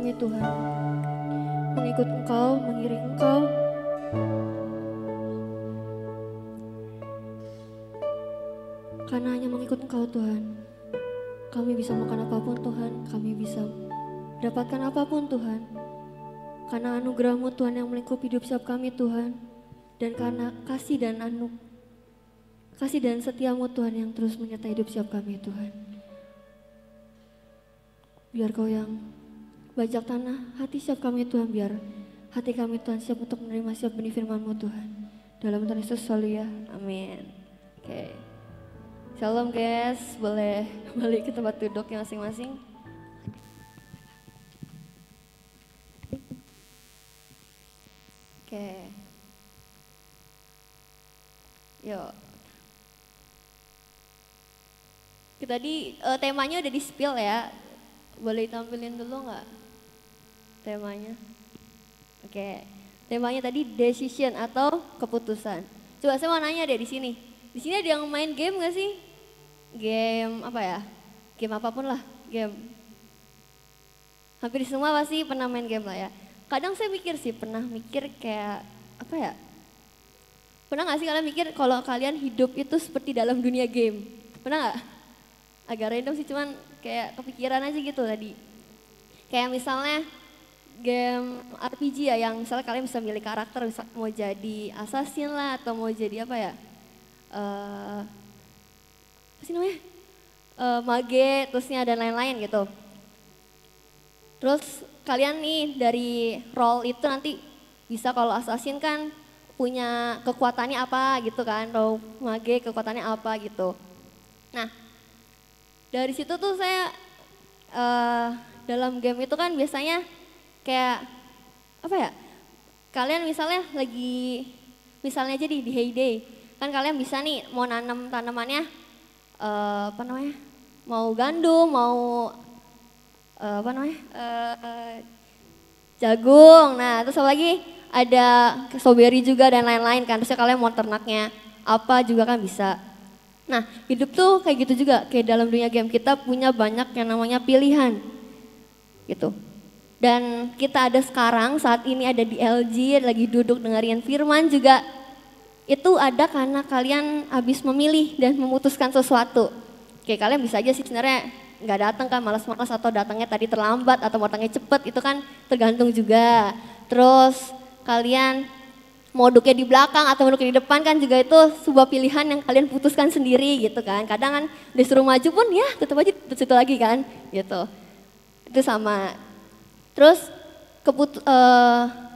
kami Tuhan. Mengikut Engkau, mengiring Engkau. Karena hanya mengikut Engkau Tuhan, kami bisa makan apapun Tuhan, kami bisa dapatkan apapun Tuhan. Karena anugerah-Mu Tuhan yang melingkupi hidup setiap kami Tuhan. Dan karena kasih dan setia-Mu Tuhan yang terus menyertai hidup setiap kami Tuhan. Biar Kau yang bajak tanah hati setiap kami Tuhan, biar hati kami Tuhan siap untuk menerima setiap benih firman-Mu Tuhan. Dalam Tuhan Yesus selalu ya, amin. Oke. Shalom guys, boleh balik ke tempat duduknya masing-masing. Oke. Yuk. Tadi temanya udah di-spill ya. Boleh tampilin dulu nggak temanya? Oke. Temanya tadi decision atau keputusan. Coba saya mau nanya deh di sini. Di sini ada yang main game nggak sih? Game apa ya? Game apapun lah, game. Hampir semua pasti pernah main game lah ya. Kadang saya pernah mikir kayak apa ya? Pernah gak sih kalian mikir kalau kalian hidup itu seperti dalam dunia game? Pernah gak? Agak random sih, cuman kayak kepikiran aja gitu tadi. Kayak misalnya game RPG ya, yang misalnya kalian bisa milih karakter, mau jadi assassin lah atau mau jadi apa ya? Apa sih namanya? Mage, terusnya dan lain-lain gitu. Terus kalian nih dari role itu nanti bisa kalau assassin kan punya kekuatannya apa gitu kan, role mage kekuatannya apa gitu. Nah dari situ tuh saya dalam game itu kan biasanya kayak apa ya, kalian misalnya misalnya aja di Heyday kan kalian bisa nih mau nanam tanamannya apa namanya, mau gandum, mau apa namanya, jagung. Nah terus apa lagi, ada strawberry juga dan lain-lain kan. Terusnya kalian mau ternaknya apa juga kan bisa. Nah hidup tuh kayak gitu juga, kayak dalam dunia game kita punya banyak yang namanya pilihan gitu. Dan kita ada sekarang saat ini ada di LG lagi duduk dengerin firman juga, itu ada karena kalian habis memilih dan memutuskan sesuatu. Kayak kalian bisa aja sih sebenarnya nggak datang kan, malas-malas, atau datangnya tadi terlambat atau datangnya cepet, itu kan tergantung juga. Terus kalian mau duduknya di belakang atau duduknya di depan kan juga itu sebuah pilihan yang kalian putuskan sendiri gitu kan. Kadang kan disuruh maju pun ya tetap aja di situ lagi kan gitu. Itu sama. Terus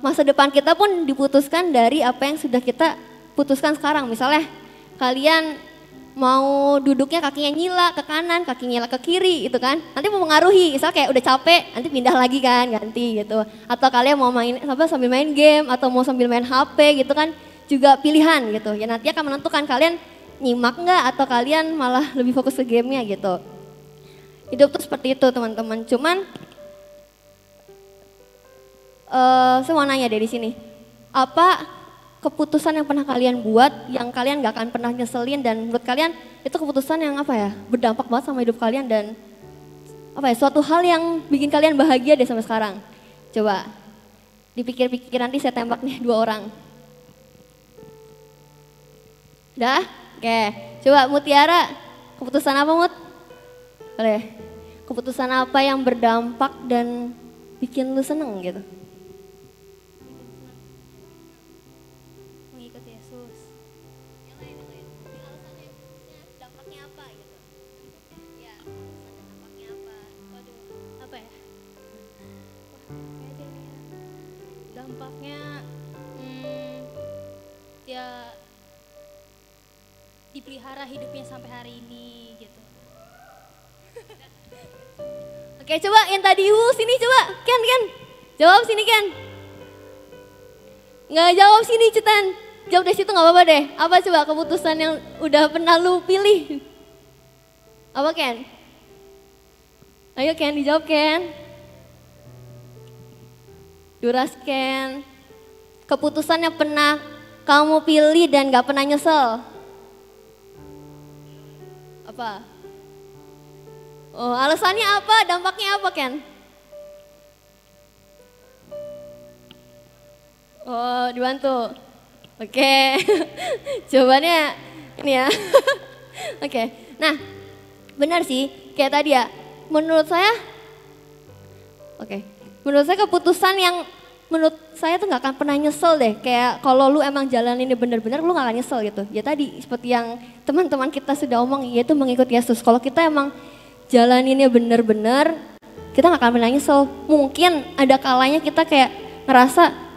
masa depan kita pun diputuskan dari apa yang sudah kita putuskan sekarang. Misalnya kalian mau duduknya kakinya nyila ke kanan, kaki nyila ke kiri gitu kan. Nanti mempengaruhi, misalnya kayak udah capek nanti pindah lagi kan, ganti gitu. Atau kalian mau main sambil main game atau mau sambil main HP gitu kan, juga pilihan gitu. Ya nanti akan menentukan kalian nyimak nggak atau kalian malah lebih fokus ke gamenya gitu. Hidup tuh seperti itu teman-teman. Cuman saya mau nanya deh di sini, apa keputusan yang pernah kalian buat yang kalian gak akan pernah nyeselin dan menurut kalian itu keputusan yang apa ya, berdampak banget sama hidup kalian dan apa ya, suatu hal yang bikin kalian bahagia deh sampai sekarang? Coba dipikir-pikir, nanti saya tembak nih 2 orang. Udah? Oke, coba Mutiara, keputusan apa Mut? Boleh. Keputusan apa yang berdampak dan bikin lu seneng gitu? Dampaknya ya dipelihara hidupnya sampai hari ini gitu. Oke, coba yang tadi sini coba, Ken, jawab sini Ken. Nggak jawab sini Cetan, jawab dari situ nggak apa-apa deh. Apa coba keputusan yang udah pernah lu pilih? Apa Ken? Ayo Ken, dijawab Ken. Duras Ken. Keputusan yang pernah kamu pilih dan gak pernah nyesel. Apa? Oh, alasannya apa? Dampaknya apa Ken? Oh, dibantu. Oke. Jawabannya ini ya. Oke. Nah, benar sih. Kayak tadi ya. Menurut saya, menurut saya keputusan yang menurut saya tuh nggak akan pernah nyesel deh. Kayak kalau lu emang jalan ini benar-benar, lu nggak akan nyesel gitu. Ya tadi seperti yang teman-teman kita sudah omong, yaitu mengikut Yesus. Kalau kita emang jalaninnya benar-benar, kita nggak akan pernah nyesel. Mungkin ada kalanya kita kayak ngerasa,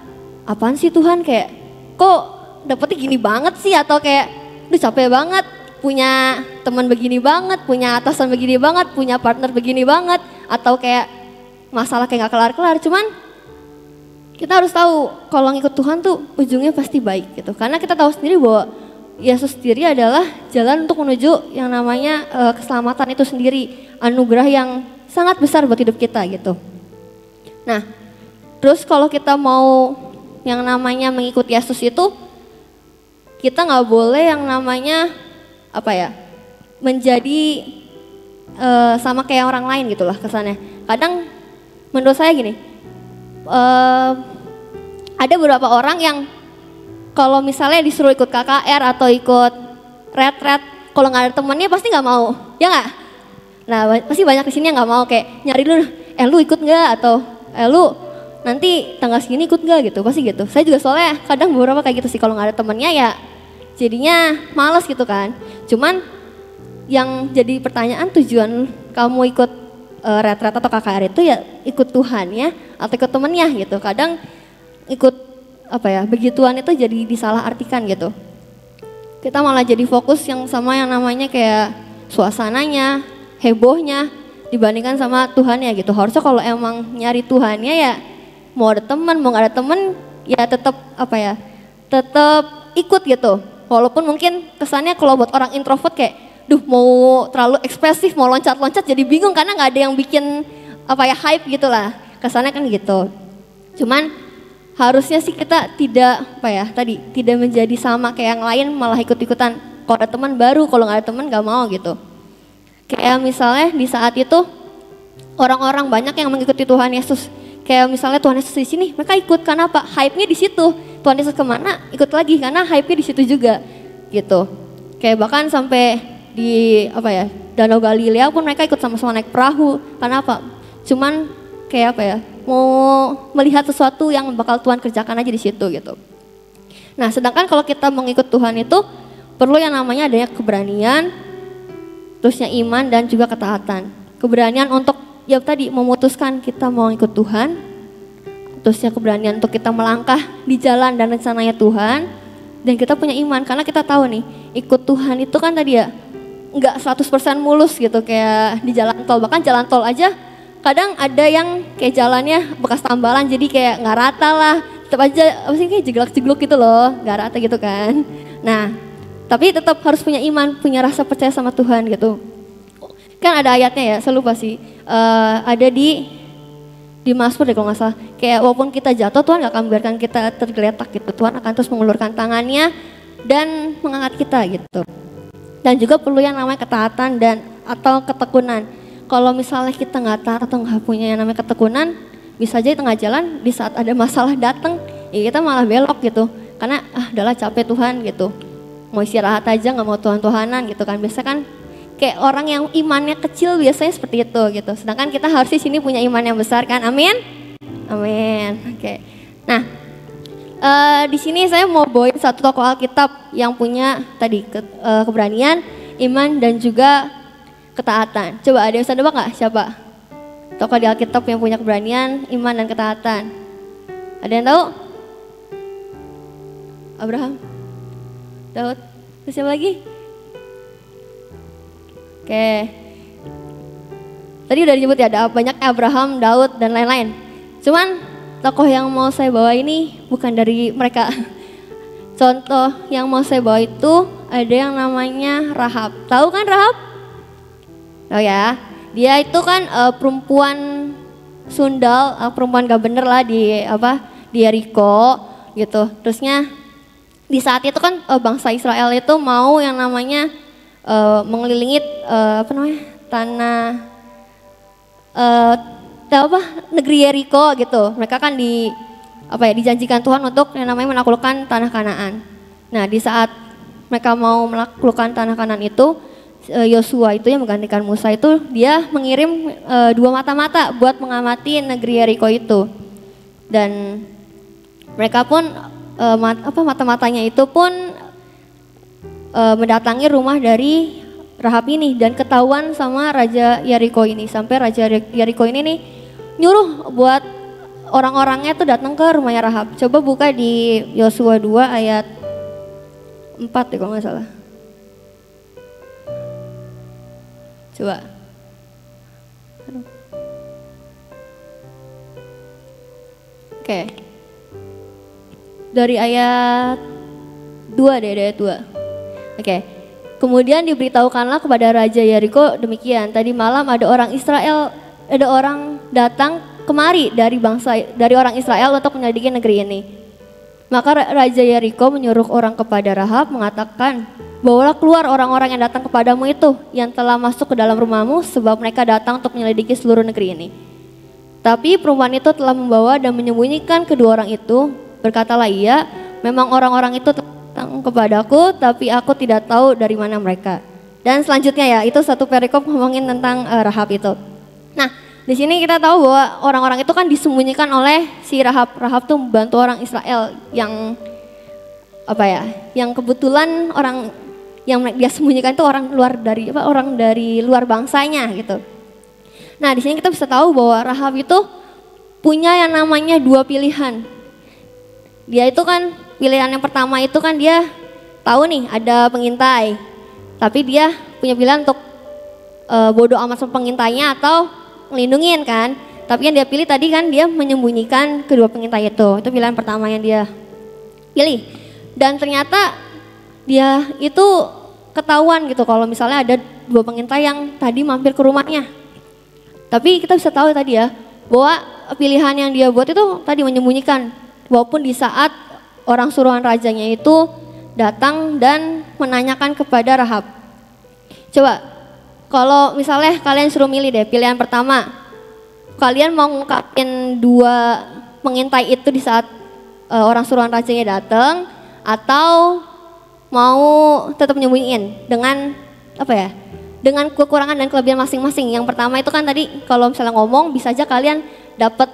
apaan sih Tuhan, kayak kok dapetnya gini banget sih, atau kayak udah capek banget punya teman begini banget, punya atasan begini banget, punya partner begini banget, atau kayak masalah kayak gak kelar-kelar. Cuman kita harus tahu kalau ngikut Tuhan tuh ujungnya pasti baik gitu. Karena kita tahu sendiri bahwa Yesus sendiri adalah jalan untuk menuju yang namanya keselamatan itu sendiri, anugerah yang sangat besar buat hidup kita gitu. Nah, terus kalau kita mau yang namanya mengikut Yesus itu, kita nggak boleh yang namanya menjadi sama kayak orang lain gitulah kesannya. Kadang menurut saya gini, ada beberapa orang yang kalau misalnya disuruh ikut KKR atau ikut retret, kalau nggak ada temennya pasti nggak mau, ya nggak? Nah pasti banyak di sini yang nggak mau, kayak nyari dulu, lu ikut nggak, atau lu nanti tanggal segini ikut nggak gitu, pasti gitu. Saya juga soalnya kadang beberapa kayak gitu sih, kalau nggak ada temennya ya jadinya males gitu kan. Cuman yang jadi pertanyaan, tujuan kamu ikut retret atau KKR itu ya ikut Tuhan ya, atau ikut temennya gitu. Kadang ikut begituan itu jadi disalahartikan gitu. Kita malah jadi fokus yang sama yang namanya kayak suasananya, hebohnya dibandingkan sama Tuhan ya gitu. Harusnya kalau emang nyari Tuhannya ya mau ada teman, mau gak ada teman ya tetap tetap ikut gitu. Walaupun mungkin kesannya kalau buat orang introvert kayak mau terlalu ekspresif, mau loncat-loncat jadi bingung karena nggak ada yang bikin hype gitulah. Kesannya kan gitu. Cuman harusnya sih kita tidak tidak menjadi sama kayak yang lain, malah ikut-ikutan. Kalau ada teman baru, kalau nggak ada teman nggak mau gitu. Kayak misalnya di saat itu orang-orang banyak yang mengikuti Tuhan Yesus. Kayak misalnya Tuhan Yesus di sini, mereka ikut karena apa? Hype-nya di situ. Tuhan Yesus kemana? Ikut lagi karena hype-nya di situ juga gitu. Kayak bahkan sampai di Danau Galilea pun mereka ikut sama-sama naik perahu. Karena apa? Cuman kayak mau melihat sesuatu yang bakal Tuhan kerjakan aja di situ gitu. Nah, sedangkan kalau kita mengikut Tuhan itu perlu yang namanya adanya keberanian, terusnya iman dan juga ketaatan. Keberanian untuk memutuskan kita mau ikut Tuhan, terusnya keberanian untuk kita melangkah di jalan dan rencananya Tuhan, dan kita punya iman karena kita tahu nih ikut Tuhan itu kan tadi ya nggak 100% mulus gitu kayak di jalan tol. Bahkan jalan tol aja kadang ada yang kayak jalannya bekas tambalan jadi kayak nggak rata lah, tetap aja kayak jeglak-jegluk gitu loh, nggak rata gitu kan. Nah tapi tetap harus punya iman, punya rasa percaya sama Tuhan gitu. Kan ada ayatnya ya, saya lupa sih, ada di Mazmur deh kalau nggak salah. Kayak walaupun kita jatuh, Tuhan gak akan membiarkan kita tergeletak gitu. Tuhan akan terus mengulurkan tangannya dan mengangkat kita gitu. Dan juga perlu yang namanya ketaatan dan atau ketekunan. Kalau misalnya kita nggak taat atau nggak punya yang namanya ketekunan, bisa aja di tengah jalan di saat ada masalah datang, ya kita malah belok gitu. Karena udahlah capek Tuhan gitu. Mau istirahat aja, nggak mau Tuhan-Tuhanan gitu kan. Biasa kan kayak orang yang imannya kecil biasanya seperti itu gitu. Sedangkan kita harus di sini punya iman yang besar kan. Amin. Amin. Oke. Nah, di sini saya mau bawain satu tokoh Alkitab yang punya tadi keberanian, iman dan juga ketaatan. Coba ada yang bisa nebak nggak siapa? Tokoh di Alkitab yang punya keberanian, iman dan ketaatan. Ada yang tahu? Abraham, Daud, terus siapa lagi? Oke, tadi udah disebut ya, ada banyak Abraham, Daud, dan lain-lain. Cuman tokoh yang mau saya bawa ini bukan dari mereka. Contoh yang mau saya bawa itu ada yang namanya Rahab. Tahu kan Rahab? Oh ya, dia itu kan perempuan sundal, perempuan gak bener lah di Yeriko gitu. Terusnya di saat itu kan bangsa Israel itu mau yang namanya mengelilingi negeri Yeriko gitu. Mereka kan dijanjikan Tuhan untuk yang namanya menaklukkan tanah Kanaan. Nah, di saat mereka mau menaklukkan tanah Kanaan itu, Yosua itu yang menggantikan Musa itu dia mengirim 2 mata-mata buat mengamati negeri Yeriko itu. Dan mereka pun mata-matanya itu pun mendatangi rumah dari Rahab ini dan ketahuan sama Raja Yeriko ini. Sampai Raja Yeriko ini nih nyuruh buat orang-orangnya tuh datang ke rumahnya Rahab. Coba buka di Yosua 2 ayat 4 deh kalau nggak salah. Coba. Oke. Dari ayat 2 deh, ayat 2. Oke. Kemudian diberitahukanlah kepada Raja Yeriko demikian. Tadi malam ada orang datang kemari dari orang Israel untuk menyelidiki negeri ini. Maka Raja Yeriko menyuruh orang kepada Rahab mengatakan, bawalah keluar orang-orang yang datang kepadamu itu yang telah masuk ke dalam rumahmu sebab mereka datang untuk menyelidiki seluruh negeri ini. Tapi perempuan itu telah membawa dan menyembunyikan kedua orang itu. Berkatalah ia, memang orang-orang itu datang kepadaku tapi aku tidak tahu dari mana mereka. Dan selanjutnya ya, itu satu perikop ngomongin tentang Rahab itu. Nah, di sini kita tahu bahwa orang-orang itu kan disembunyikan oleh si Rahab. Rahab tuh membantu orang Israel yang yang kebetulan orang yang dia sembunyikan itu orang dari luar bangsanya gitu. Nah, di sini kita bisa tahu bahwa Rahab itu punya yang namanya 2 pilihan. Dia itu kan pilihan yang pertama itu kan dia tahu nih ada pengintai. Tapi dia punya pilihan untuk bodoh amat sama pengintainya atau ngelindungin kan. Tapi yang dia pilih tadi kan dia menyembunyikan kedua pengintai itu. Itu pilihan pertama yang dia pilih. Dan ternyata dia itu ketahuan gitu kalau misalnya ada 2 pengintai yang tadi mampir ke rumahnya. Tapi kita bisa tahu tadi ya bahwa pilihan yang dia buat itu tadi menyembunyikan. Walaupun di saat orang suruhan rajanya itu datang dan menanyakan kepada Rahab. Coba kalau misalnya kalian suruh milih deh pilihan pertama. Kalian mau ngungkapin 2 pengintai itu di saat orang suruhan rajanya datang atau mau tetap menyembunyiin dengan dengan kekurangan dan kelebihan masing-masing. Yang pertama itu kan tadi kalau misalnya ngomong bisa aja kalian dapat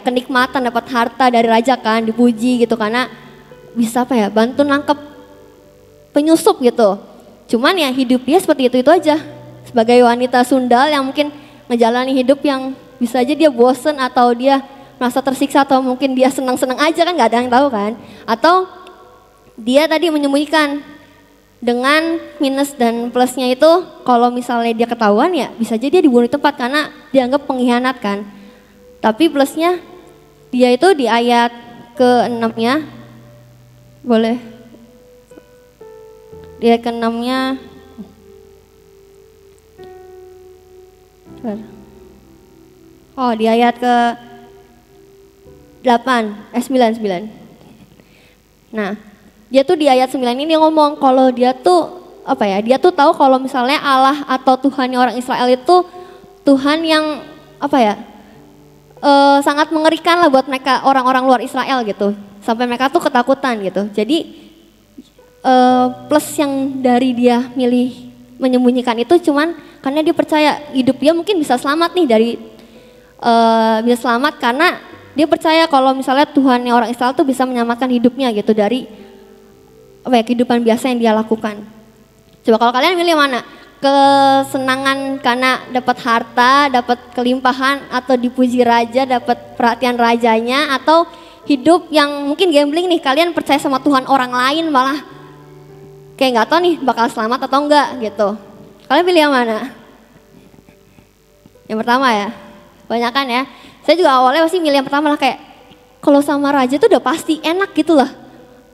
kenikmatan, dapat harta dari raja kan, dipuji gitu karena bisa bantu nangkep penyusup gitu. Cuman ya hidup dia seperti itu aja. Sebagai wanita sundal yang mungkin menjalani hidup yang bisa aja dia bosen atau dia merasa tersiksa atau mungkin dia senang-senang aja kan nggak ada yang tahu kan. Atau dia tadi menyembunyikan. Dengan minus dan plusnya itu kalau misalnya dia ketahuan ya bisa aja dia dibunuh di tempat karena dianggap pengkhianat kan. Tapi plusnya dia itu di ayat ke-6-nya boleh. Di ayat ke-6-nya di ayat ke-8 9. Nah, dia tuh di ayat 9 ini dia ngomong kalau dia tuh dia tuh tahu kalau misalnya Allah atau Tuhannya orang Israel itu Tuhan yang sangat mengerikan lah buat mereka orang-orang luar Israel gitu. Sampai mereka tuh ketakutan gitu. Jadi plus yang dari dia milih menyembunyikan itu cuman karena dia percaya hidup dia mungkin bisa selamat nih dari bisa selamat karena dia percaya kalau misalnya Tuhannya orang Israel tuh bisa menyelamatkan hidupnya gitu dari kehidupan biasa yang dia lakukan. Coba kalau kalian milih mana? Kesenangan karena dapat harta, dapat kelimpahan atau dipuji raja, dapat perhatian rajanya atau hidup yang mungkin gambling nih, kalian percaya sama Tuhan orang lain malah kayak nggak tahu nih bakal selamat atau enggak gitu. Kalian pilih yang mana? Yang pertama ya, kebanyakan ya. Saya juga awalnya pasti milih yang pertama lah kayak kalau sama raja tuh udah pasti enak gitu lah.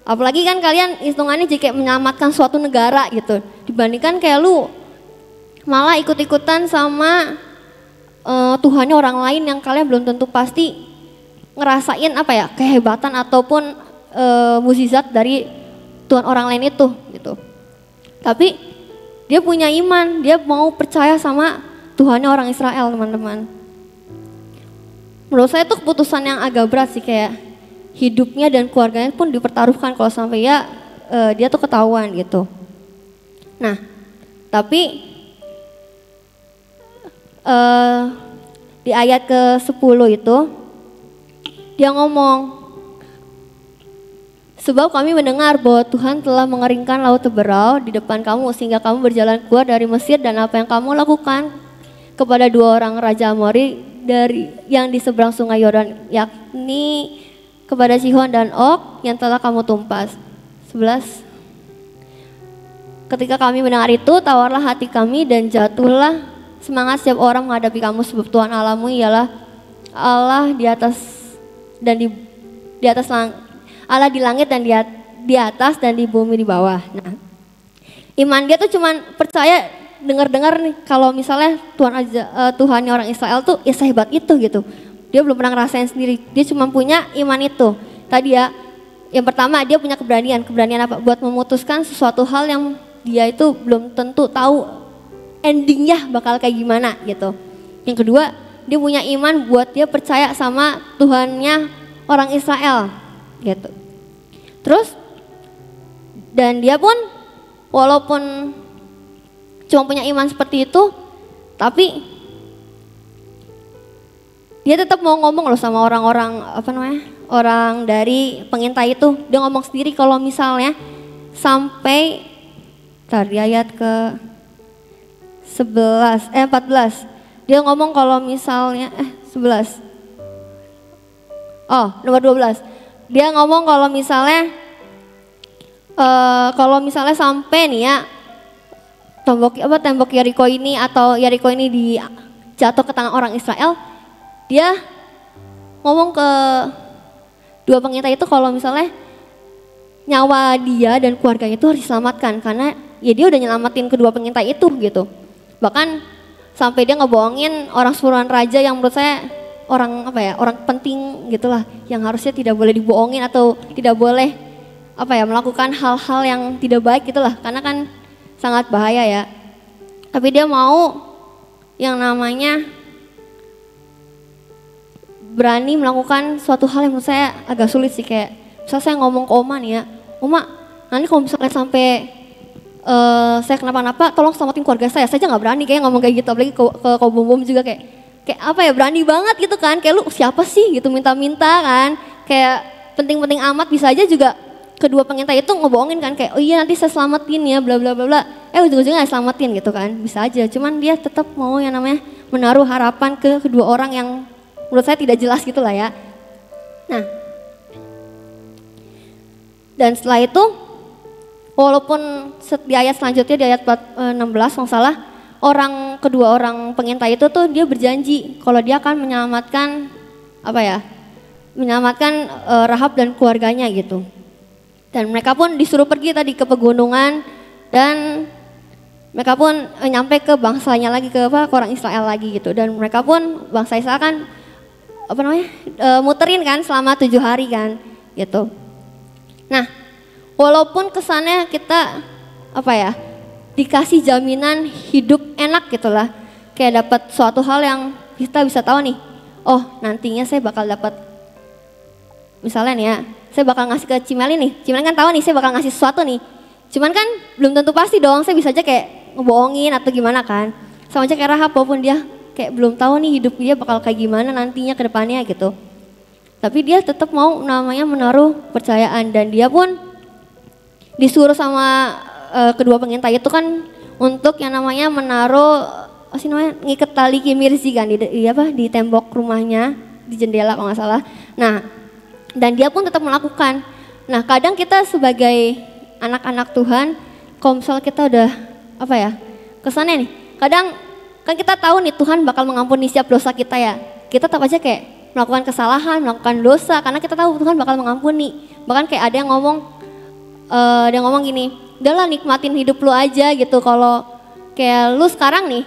Apalagi kan kalian hitungannya jadi kayak menyelamatkan suatu negara gitu. Dibandingkan kayak lu malah ikut-ikutan sama Tuhannya orang lain yang kalian belum tentu pasti ngerasain kehebatan ataupun mukjizat dari Tuhan orang lain itu gitu. Tapi dia punya iman, dia mau percaya sama Tuhannya orang Israel teman-teman. Menurut saya itu keputusan yang agak berat sih kayak hidupnya dan keluarganya pun dipertaruhkan kalau sampai ya dia tuh ketahuan gitu. Nah, tapi di ayat ke-10 itu dia ngomong, sebab kami mendengar bahwa Tuhan telah mengeringkan laut Teberau di depan kamu sehingga kamu berjalan keluar dari Mesir, dan apa yang kamu lakukan kepada dua orang raja Amori yang di seberang sungai Yordan, yakni kepada Sihon dan Og yang telah kamu tumpas. 11. Ketika kami mendengar itu, tawarlah hati kami dan jatuhlah semangat setiap orang menghadapi kamu, sebab Tuhan Allahmu ialah Allah di atas dan di atas Allah di langit dan di atas dan di bumi di bawah. Nah, iman dia tuh cuman percaya dengar-dengar nih kalau misalnya Tuhannya orang Israel tuh ya sehebat itu gitu. Dia belum pernah ngerasain sendiri. Dia cuma punya iman itu. Tadi ya, yang pertama dia punya keberanian. Keberanian apa? Buat memutuskan sesuatu hal yang dia itu belum tentu tahu endingnya bakal kayak gimana gitu. Yang kedua, dia punya iman buat dia percaya sama Tuhannya orang Israel gitu. Terus dan dia pun walaupun cuma punya iman seperti itu, tapi dia tetap mau ngomong loh sama orang-orang orang dari pengintai itu. Dia ngomong sendiri kalau misalnya sampai tadi ayat ke 14. Dia ngomong kalau misalnya 11. Oh, nomor 12. Dia ngomong kalau misalnya sampai nih ya tembok Yeriko ini atau Yeriko ini jatuh ke tangan orang Israel, dia ngomong ke dua pengintai itu kalau misalnya nyawa dia dan keluarganya itu harus diselamatkan, karena ya dia udah nyelamatin kedua pengintai itu gitu. Bahkan sampai dia ngebohongin orang suruhan raja yang menurut saya orang penting gitulah, yang harusnya tidak boleh dibohongin atau tidak boleh melakukan hal-hal yang tidak baik gitulah, karena kan sangat bahaya ya. Tapi dia mau yang namanya berani melakukan suatu hal yang menurut saya agak sulit sih, kayak misalnya saya ngomong ke Oma nih ya, Oma nanti kalau misalnya sampai saya kenapa-napa tolong selamatin keluarga saya aja nggak berani kayak ngomong kayak gitu, apalagi ke Bom juga kayak berani banget gitu kan, kayak lu siapa sih gitu minta-minta kan, kayak penting-penting amat. Bisa aja juga kedua pengintai itu ngebohongin kan, kayak oh iya nanti saya selamatin ya bla bla bla bla, ujung-ujungnya selamatin gitu kan, bisa aja. Cuman dia tetap mau yang namanya menaruh harapan ke kedua orang yang menurut saya tidak jelas gitu lah ya. Nah, dan setelah itu walaupun di ayat selanjutnya di ayat 16 kalau salah, kedua orang pengintai itu tuh dia berjanji kalau dia akan menyelamatkan Rahab dan keluarganya gitu. Dan mereka pun disuruh pergi tadi ke pegunungan, dan mereka pun nyampe ke bangsanya lagi, ke orang Israel lagi gitu. Dan mereka pun bangsa Israel kan muterin kan selama 7 hari kan gitu. Nah, walaupun kesannya kita dikasih jaminan hidup enak gitulah, kayak dapat suatu hal yang kita bisa tahu nih, oh nantinya saya bakal dapat, misalnya nih ya, saya bakal ngasih ke Cimelin nih, Cimelin kan tahu nih saya bakal ngasih sesuatu nih, cuman kan belum tentu pasti dong, saya bisa aja kayak ngebohongin atau gimana kan, sama aja kayak Rahab, walaupun dia kayak belum tahu nih hidup dia bakal kayak gimana nantinya ke depannya gitu, tapi dia tetap mau menaruh kepercayaan. Dan dia pun disuruh sama kedua pengintai itu kan untuk yang namanya menaruh ngiket tali kimirzi kan di tembok rumahnya, di jendela kalau nggak salah. Nah, dan dia pun tetap melakukan. Nah, kadang kita sebagai anak-anak Tuhan, kalau misalnya kita udah kesannya nih, kadang kan kita tahu nih Tuhan bakal mengampuni setiap dosa kita ya, kita tetap aja kayak melakukan kesalahan, melakukan dosa, karena kita tahu Tuhan bakal mengampuni. Bahkan kayak ada yang ngomong gini, udahlah nikmatin hidup lu aja gitu, kalau kayak lu sekarang nih,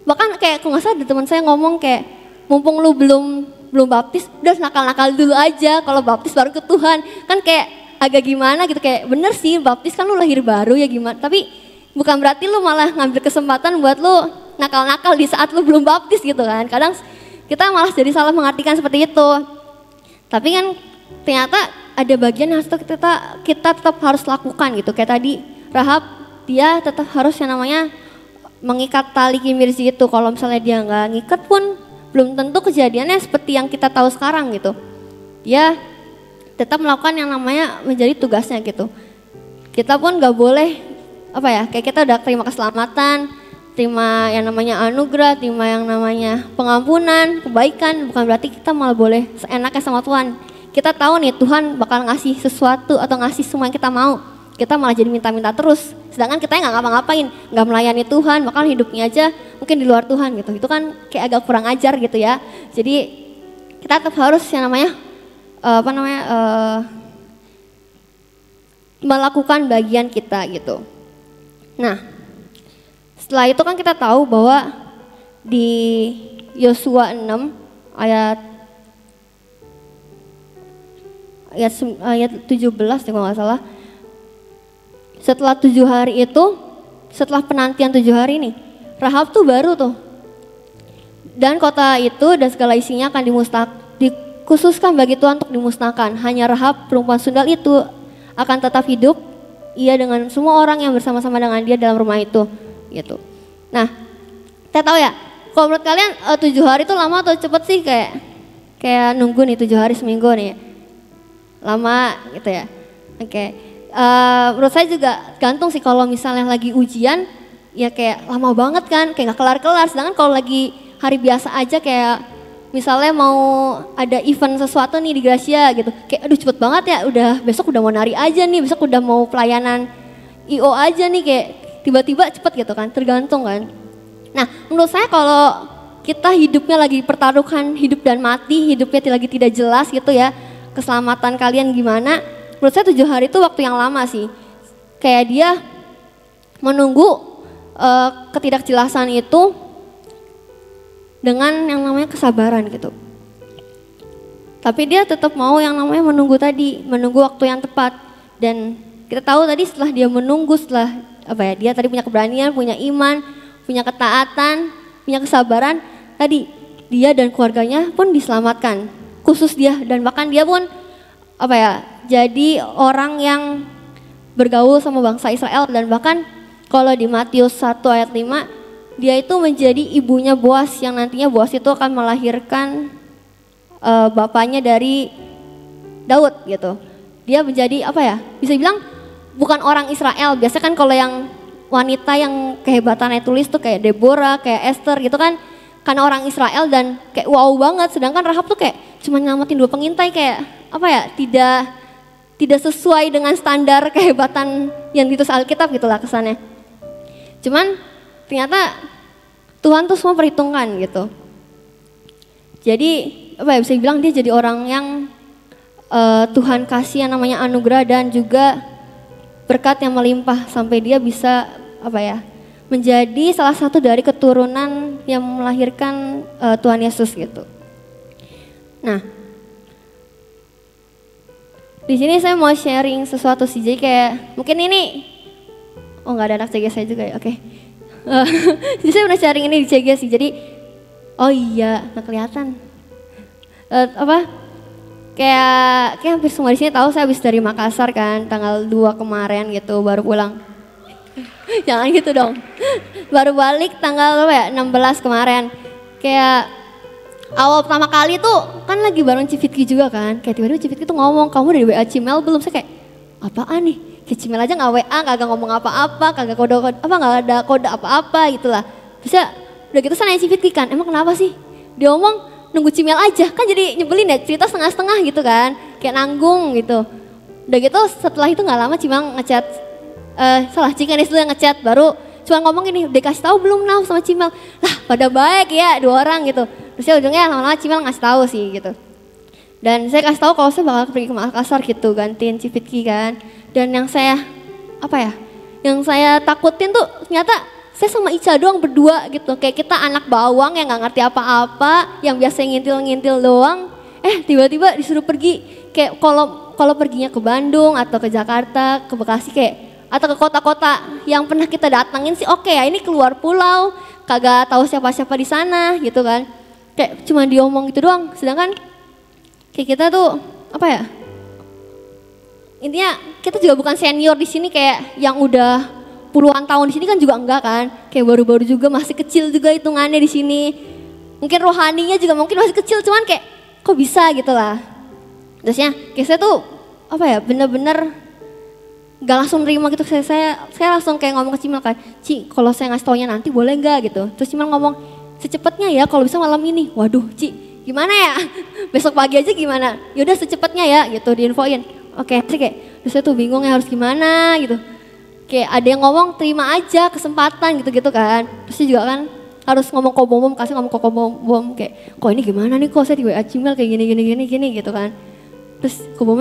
bahkan kayak aku nggak sadar teman saya ngomong kayak mumpung lu belum baptis, udah nakal-nakal dulu aja, kalau baptis baru ke Tuhan, kan kayak agak gimana gitu, kayak bener sih baptis kan lu lahir baru ya gimana, tapi bukan berarti lu malah ngambil kesempatan buat lu nakal-nakal di saat lu belum baptis gitu kan. Kadang kita malah jadi salah mengartikan seperti itu. Tapi kan ternyata ada bagian yang kita tetap harus lakukan gitu. Kayak tadi Rahab, dia tetap harus yang namanya mengikat tali kimirzi itu. Kalau misalnya dia nggak ngikat pun belum tentu kejadiannya seperti yang kita tahu sekarang gitu. Dia tetap melakukan yang namanya menjadi tugasnya gitu. Kita pun nggak boleh kayak kita udah terima keselamatan, terima yang namanya anugerah, terima yang namanya pengampunan, kebaikan, bukan berarti kita malah boleh seenaknya sama Tuhan. Kita tahu nih Tuhan bakal ngasih sesuatu atau ngasih semua yang kita mau. Kita malah jadi minta-minta terus. Sedangkan kita nggak ngapa-ngapain, nggak melayani Tuhan, bahkan hidupnya aja mungkin di luar Tuhan gitu. Itu kan kayak agak kurang ajar gitu ya. Jadi kita tetap harus yang namanya melakukan bagian kita gitu. Nah, setelah itu kan kita tahu bahwa di Yosua 6 ayat 17 kalau nggak salah. Setelah 7 hari itu, setelah penantian 7 hari nih, Rahab tuh baru tuh. Dan kota itu dan segala isinya akan dikhususkan bagi Tuhan untuk dimusnahkan. Hanya Rahab perempuan sundal itu akan tetap hidup, ia dengan semua orang yang bersama-sama dengan dia dalam rumah itu gitu. Nah, kita tahu ya, kalau menurut kalian 7 hari itu lama atau cepet sih? Kayak nunggu nih 7 hari seminggu nih, lama gitu ya. Oke. Menurut saya juga gantung sih, kalau misalnya lagi ujian ya kayak lama banget kan, kayak gak kelar-kelar. Sedangkan kalau lagi hari biasa aja, kayak misalnya mau ada event sesuatu nih di Gracia gitu, kayak aduh cepet banget ya, udah besok udah mau nari aja nih, besok udah mau pelayanan IO aja nih, kayak tiba-tiba cepet gitu kan, tergantung kan. Nah, menurut saya kalau kita hidupnya lagi pertaruhan hidup dan mati, hidupnya lagi tidak jelas gitu ya, keselamatan kalian gimana, menurut saya 7 hari itu waktu yang lama sih. Kayak dia menunggu ketidakjelasan itu dengan yang namanya kesabaran gitu. Tapi dia tetap mau yang namanya menunggu tadi, menunggu waktu yang tepat. Dan kita tahu tadi setelah dia menunggu, dia tadi punya keberanian, punya iman, punya ketaatan, punya kesabaran, tadi dia dan keluarganya pun diselamatkan. Khusus dia, dan bahkan dia pun jadi orang yang bergaul sama bangsa Israel. Dan bahkan kalau di Matius 1 ayat 5, dia itu menjadi ibunya Boas, yang nantinya Boas itu akan melahirkan bapaknya dari Daud gitu. Dia menjadi bisa bilang bukan orang Israel. Biasanya kan kalau yang wanita yang kehebatannya tulis tuh kayak Deborah, kayak Esther gitu kan, karena orang Israel dan kayak wow banget. Sedangkan Rahab tuh kayak cuma nyelamatin 2 pengintai, kayak tidak sesuai dengan standar kehebatan yang ditulis Alkitab gitulah kesannya. Cuman ternyata Tuhan tuh semua perhitungkan gitu. Jadi bisa bilang dia jadi orang yang Tuhan kasih yang namanya anugerah dan juga berkat yang melimpah, sampai dia bisa menjadi salah satu dari keturunan yang melahirkan Tuhan Yesus gitu. Nah, di sini saya mau sharing sesuatu sih. Jadi kayak mungkin ini, nggak ada anak CG saya juga ya, oke. Jadi saya udah sharing ini di CG sih. Jadi nggak kelihatan. Kayak hampir semua di sini tahu saya habis dari Makassar kan, tanggal 2 kemarin gitu baru pulang. Jangan gitu dong. Baru balik tanggal 16 kemarin. Kayak awal pertama kali tuh kan lagi bareng Civitki juga kan. Kayak tiba-tiba Civitki tuh ngomong, "Kamu udah di WA Cimel belum?" Saya kayak, "Apaan nih? Kayak Cimel aja nggak WA, kagak ngomong apa-apa, kagak kode-kode nggak ada kode apa-apa gitulah." Terus udah gitu saya nanya Civitki kan, "Emang kenapa sih?" Dia ngomong, "Nunggu Cimel aja." Kan jadi nyebelin ya, cerita setengah-setengah gitu kan, kayak nanggung gitu. Udah gitu setelah itu nggak lama Cimel ngechat, Cikanis dulu yang ngechat, baru cuma ngomong gini, "Udah kasih tahu belum Naf sama Cimel?" Lah pada baik ya 2 orang gitu. Terus ujungnya lama-lama Cimel ngasih tahu sih gitu. Dan saya kasih tahu kalau saya bakal pergi ke Makassar gitu, gantiin Civitki kan. Dan yang saya yang saya takutin tuh ternyata saya sama Ica doang berdua gitu, kayak kita anak bawang yang nggak ngerti apa-apa, yang biasa ngintil-ngintil doang. Tiba-tiba disuruh pergi, kayak kalau perginya ke Bandung atau ke Jakarta, ke Bekasi kayak, atau ke kota-kota yang pernah kita datangin sih oke ya, ini keluar pulau, kagak tahu siapa-siapa di sana gitu kan. Kayak cuma diomong gitu doang. Sedangkan kayak kita tuh intinya kita juga bukan senior di sini kayak yang udah puluhan tahun di sini kan juga enggak kan. Kayak baru-baru juga masih kecil juga hitungannya di sini. Mungkin rohaninya juga mungkin masih kecil cuman kayak kok bisa gitu lah. Terusnya kayak saya tuh apa ya bener-bener gak langsung nerima gitu. Saya langsung kayak ngomong ke Cimel kan, Ci kalau saya ngasih taunya nanti boleh gak gitu. Terus Cimel ngomong secepatnya ya kalau bisa malam ini. Waduh Ci gimana ya besok pagi aja gimana, yaudah secepatnya ya gitu diinfoin. Oke sih kayak terus saya tuh bingung ya harus gimana gitu. Kayak ada yang ngomong terima aja kesempatan gitu-gitu kan. Terus juga kan harus ngomong ke Bom, kasih ngomong ke Bom kayak kok ini gimana nih kok saya di WA Cimel kayak gini gitu kan. Terus Ko Bom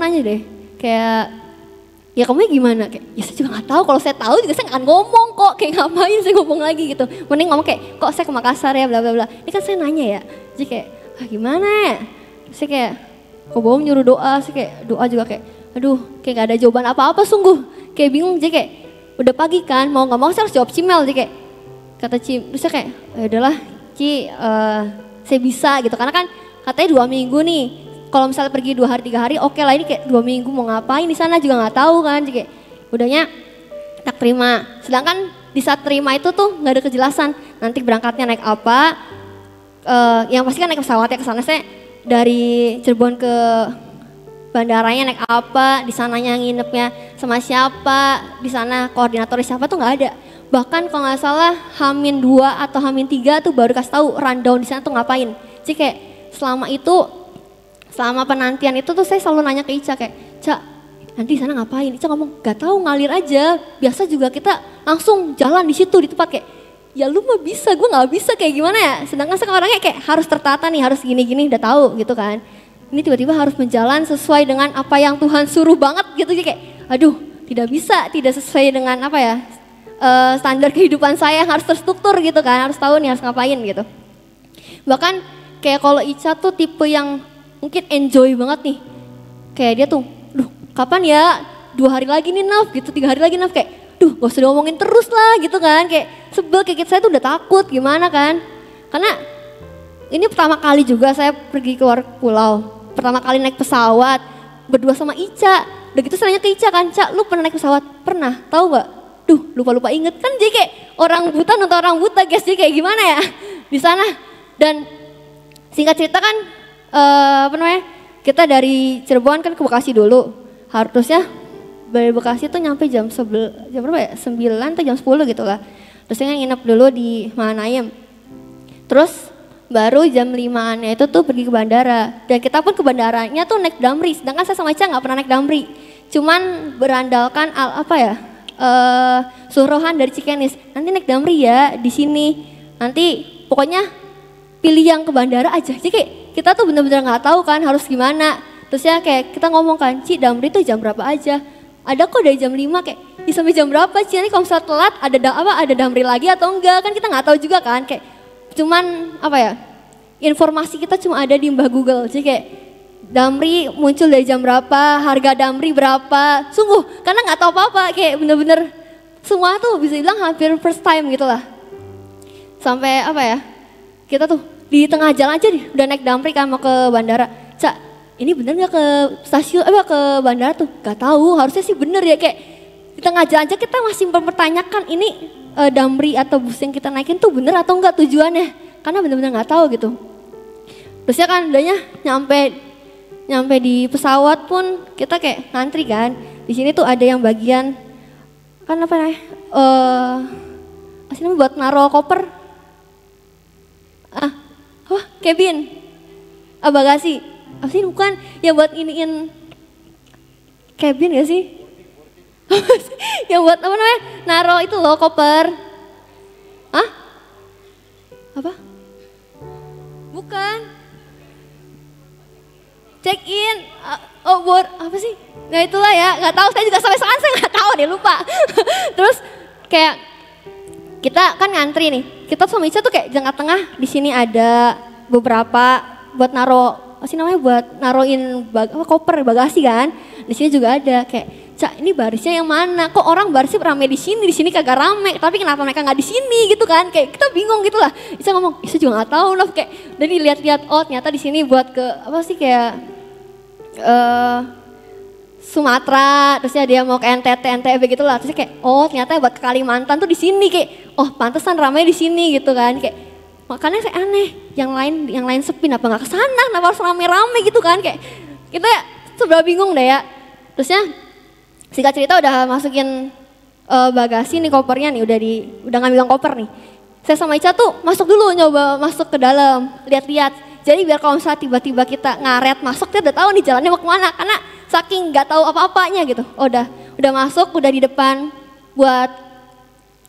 nanya deh kayak ya kamu gimana? Kayak ya saya juga gak tahu, kalau saya tahu juga saya gak akan ngomong kok, kayak ngapain saya ngomong lagi gitu. Mending ngomong kayak kok saya ke Makassar ya bla bla bla. Ini kan saya nanya ya. Jadi kayak gimana ya? Saya kayak Ko Bom nyuruh doa, saya kayak doa juga kayak aduh kayak gak ada jawaban apa-apa sungguh. Kayak bingung jadi kayak udah pagi kan mau gak mau saya harus jawab Cimel. Jadi kayak kata Cim, terus saya kayak ya udahlah Ci saya bisa gitu. Karena kan katanya 2 minggu nih. Kalau misalnya pergi 2 hari 3 hari oke lah, ini kayak 2 minggu mau ngapain di sana juga nggak tahu kan. Jadi kayak udahnya tak terima. Sedangkan di saat terima itu tuh nggak ada kejelasan nanti berangkatnya naik apa. Yang pasti kan naik pesawat ya ke sana. Saya dari Cirebon ke bandaranya naik apa, di sananya nginepnya sama siapa, di sana koordinatornya siapa tuh nggak ada. Bahkan kalau nggak salah H-2 atau H-3 tuh baru kasih tahu rundown di sana tuh ngapain. Jadi kayak selama penantian itu tuh saya selalu nanya ke Ica kayak, Ca nanti di sana ngapain? Ica ngomong gak tahu ngalir aja. Biasa juga kita langsung jalan di situ di tempat kayak, ya lu mah bisa, gue nggak bisa kayak gimana ya. Sedangkan sekarang orangnya kayak harus tertata nih, harus gini-gini udah tahu gitu kan. Ini tiba-tiba harus menjalan sesuai dengan apa yang Tuhan suruh banget gitu. Jadi kayak, aduh tidak bisa, tidak sesuai dengan apa ya standar kehidupan saya yang harus terstruktur gitu kan. Harus tahu nih harus ngapain gitu. Bahkan kayak kalau Ica tuh tipe yang mungkin enjoy banget nih. Kayak dia tuh, duh kapan ya 2 hari lagi nih Naf gitu, 3 hari lagi Naf kayak, duh gak usah diomongin terus lah gitu kan. Kayak sebel kayak saya tuh udah takut gimana kan. Karena ini pertama kali juga saya pergi keluar pulau. Pertama kali naik pesawat berdua sama Ica. Udah gitu saya nanya ke Ica kan, Ca lu pernah naik pesawat? Pernah, tahu gak? Duh lupa-lupa inget kan jadi kayak orang buta nonton orang buta guys. Jadi kayak gimana ya di sana. Dan singkat cerita kan kita dari Cirebon kan ke Bekasi dulu. Harusnya dari Bekasi tuh nyampe jam berapa ya? 9 atau jam 10 gitu lah. Terus saya nginep dulu di Mahanaim. Terus baru jam 5-annya itu tuh pergi ke bandara. Dan kita pun ke bandaranya tuh naik Damri. Sedangkan saya sama Ica gak pernah naik Damri. Cuman berandalkan suruhan dari Cikenis. Nanti naik Damri ya di sini. Nanti pokoknya pilih yang ke bandara aja. Jadi kayak kita tuh bener-bener gak tahu kan harus gimana. Terus ya kayak kita ngomong kan, Ci Damri tuh jam berapa aja? Ada kok dari jam 5 kayak, ya sampai jam berapa Ci? Nanti kalau misalnya telat ada Damri lagi atau enggak? Kan kita gak tahu juga kan. Kayak cuman apa ya, informasi kita cuma ada di Mbah Google. Jadi kayak Damri muncul dari jam berapa, harga Damri berapa. Sungguh karena gak tahu apa-apa. Kayak bener-bener semua tuh bisa bilang hampir first time gitu lah. Sampai apa ya, kita tuh di tengah jalan aja nih, udah naik Damri kan mau ke bandara. Cak, ini bener gak ke stasiun, ke bandara tuh? Gak tahu, harusnya sih bener ya. Kayak di tengah jalan aja kita masih mempertanyakan ini Damri atau bus yang kita naikin tuh bener atau enggak tujuannya. Karena bener-bener gak tahu gitu. Terusnya kan udahnya nyampe di pesawat pun kita kayak ngantri kan. Di sini tuh ada yang bagian, kan apa namanya, namanya buat naruh koper. Cabin, bagasi, apa sih bukan, ya buat iniin cabin gak sih? Yang buat apa namanya, naro itu loh koper. Apa? Bukan. Check in, buat apa sih? Nah itulah ya, nggak tahu saya juga sampai sekarang saya nggak tahu deh lupa. Terus kayak kita kan ngantri nih, kita sama Ica tuh kayak jangka tengah di sini ada beberapa buat naro, apa sih namanya, buat naroin koper bagasi kan. Di sini juga ada kayak, Cak ini barisnya yang mana? Kok orang barisnya rame di sini kagak rame. Tapi kenapa mereka nggak di sini gitu kan? Kayak kita bingung gitu lah. Ica ngomong, Ica juga nggak tahu loh. Kayak dan dilihat-lihat, oh ternyata di sini buat ke apa sih kayak Sumatera, terusnya dia mau ke NTT, NTB gitu lah. Terusnya kayak, oh ternyata buat ke Kalimantan tuh di sini kayak, oh pantesan ramai di sini gitu kan. Kayak makanya saya aneh, yang lain sepi, kenapa nggak ke sana? Kenapa harus rame-rame gitu kan? Kayak kita sebelah bingung deh ya. Terusnya singkat cerita udah masukin bagasi nih kopernya nih, udah ngambil koper nih. Saya sama Ica tuh masuk dulu, nyoba masuk ke dalam, lihat-lihat. Jadi biar kalau misalnya tiba-tiba kita ngaret masuk, kita udah tahu nih jalannya mau kemana. Karena saking nggak tahu apa-apanya gitu. Oh, udah masuk, udah di depan buat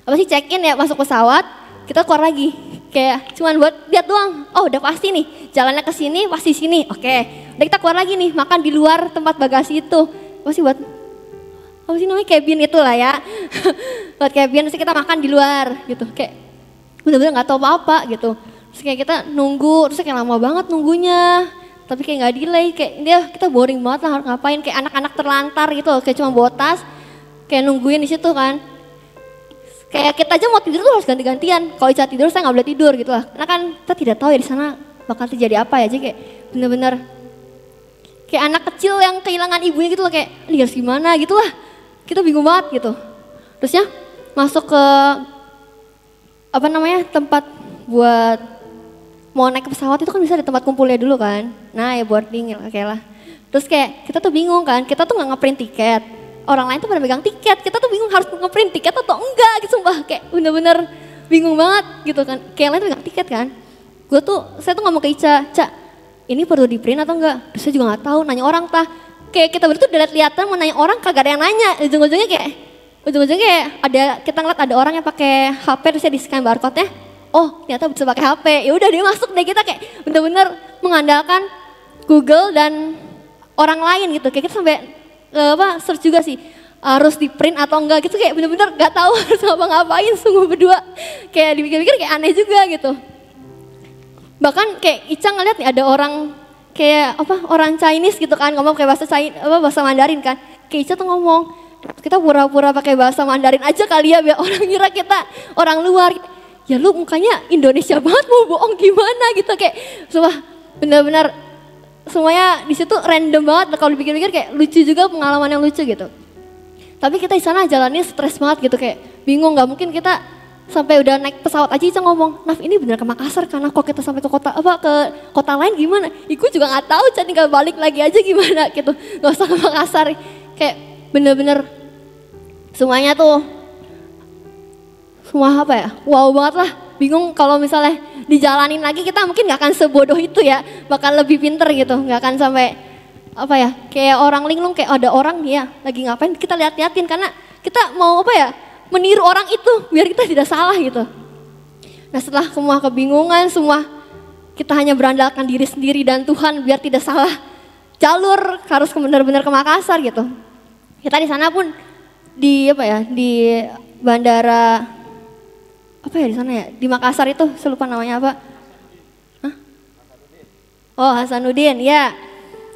apa sih check-in ya, masuk pesawat. Kita keluar lagi, kayak cuman buat lihat doang. Oh udah pasti nih, jalannya ke sini pasti sini. Oke, udah kita keluar lagi nih, makan di luar tempat bagasi itu. Pasti buat apa sih namanya, cabin itulah ya. Buat cabin, terus kita makan di luar gitu. Kayak bener-bener nggak tahu apa-apa gitu. Terus kayak kita nunggu, terus kayak lama banget nunggunya. Tapi kayak nggak delay, kayak kita boring banget lah, harus ngapain, kayak anak-anak terlantar gitu, kayak cuma bawa tas, kayak nungguin di situ kan. Kayak kita aja mau tidur tuh harus ganti-gantian. Kalau Ica tidur, saya nggak boleh tidur gitu lah. Karena kan kita tidak tahu ya di sana bakal terjadi apa ya. Jadi kayak bener-bener kayak anak kecil yang kehilangan ibunya gitu loh, kayak ini harus gimana gitu lah. Kita bingung banget gitu. Terusnya masuk ke apa namanya, tempat buat mau naik ke pesawat itu kan bisa di tempat kumpulnya dulu kan. Nah ya boarding kayak lah. Terus kayak kita tuh bingung kan, kita tuh nggak ngeprint tiket. Orang lain tuh pada megang tiket, kita tuh bingung harus ngeprint tiket atau enggak gitu, sumpah. Kayak bener-bener bingung banget gitu kan. Kayak yang lain tuh megang tiket kan. Saya tuh ngomong ke Ica, Ca, ini perlu di print atau enggak? Terus saya juga nggak tahu, nanya orang tah. Kayak kita berdua tuh udah lihat-lihatan mau nanya orang, kagak ada yang nanya. Ujung-ujungnya kayak kita ngeliat ada orang yang pakai HP, terus dia di scan barcode-nya. Oh ternyata bisa pakai HP, ya udah dia masuk deh. Kita kayak bener-bener mengandalkan Google dan orang lain gitu. Kayak kita sampai search juga sih, harus di print atau enggak gitu, kayak bener-bener gak tahu harus ngapa-ngapain sungguh berdua. Kayak dipikir-pikir kayak aneh juga gitu. Bahkan kayak Ica ngeliat nih ada orang kayak orang Chinese gitu kan, ngomong kayak bahasa Mandarin kan. Kayak Ica tuh ngomong, kita pura-pura pakai bahasa Mandarin aja kali ya biar orang ngira kita orang luar. Ya lu mukanya Indonesia banget, mau bohong gimana gitu. Kayak sumpah bener-bener semuanya di situ random banget. Kalau dipikir-pikir kayak lucu juga, pengalaman yang lucu gitu. Tapi kita di sana jalannya stres banget gitu, kayak bingung. Nggak mungkin kita sampai udah naik pesawat aja Ica ngomong, Naf ini bener ke Makassar karena kok kita sampai ke kota lain gimana? Iku juga nggak tahu, tinggal balik lagi aja gimana gitu. Nggak usah ke Makassar. Kayak bener-bener semuanya tuh semua apa ya, wow banget lah. Bingung kalau misalnya dijalanin lagi, kita mungkin gak akan sebodoh itu ya, bakal lebih pinter gitu, gak akan sampai apa ya, kayak orang linglung, kayak ada orang ya lagi ngapain kita lihat-liatin, karena kita mau meniru orang itu biar kita tidak salah gitu. Nah setelah semua kebingungan, semua kita hanya berandalkan diri sendiri dan Tuhan biar tidak salah jalur, harus benar-benar ke Makassar gitu. Kita di sana pun di bandara di sana ya, di Makassar itu, saya lupa namanya apa. Hah? Oh Hasanuddin, ya.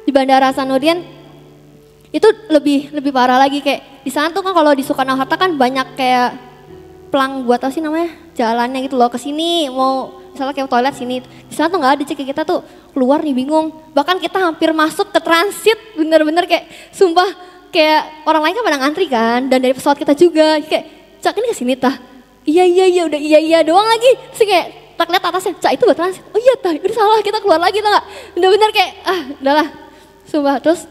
Di Bandara Hasanuddin itu lebih parah lagi, kayak di sana tuh kan kalau di Soekarno-Hatta kan banyak kayak pelang buat apa sih namanya, jalannya gitu loh, ke sini mau misalnya kayak toilet sini. Di sana tuh nggak ada, kayak kita tuh keluar nih bingung. Bahkan kita hampir masuk ke transit, bener-bener kayak sumpah kayak orang lain kan pada ngantri kan, dan dari pesawat kita juga kayak, Cak ini kesini tah. Iya udah iya doang lagi. Terus kayak tak lihat atasnya, Cak itu buat transit. Oh iya tah, udah salah, kita keluar lagi tau gak. Bener-bener kayak udahlah. Sumpah. Terus